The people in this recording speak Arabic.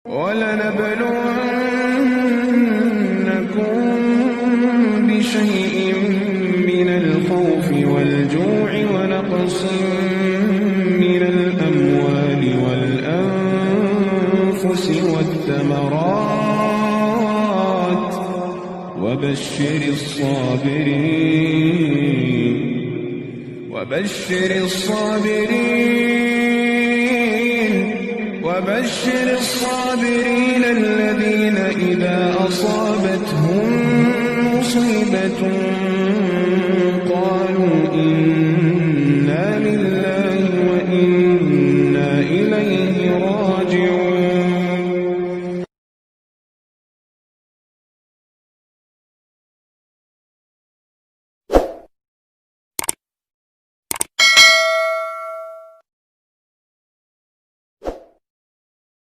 وَلَنَبْلُوَنَّكُم بِشَيْءٍ مِّنَ الْخَوْفِ وَالْجُوعِ وَنَقْصٍ مِّنَ الْأَمْوَالِ وَالْأَنفُسِ وَالثَّمَرَاتِ ۗ وَبَشِّرِ الصَّابِرِينَ الَّذِينَ إِذَا أَصَابَتْهُم مُّصِيبَةٌ قَالُوا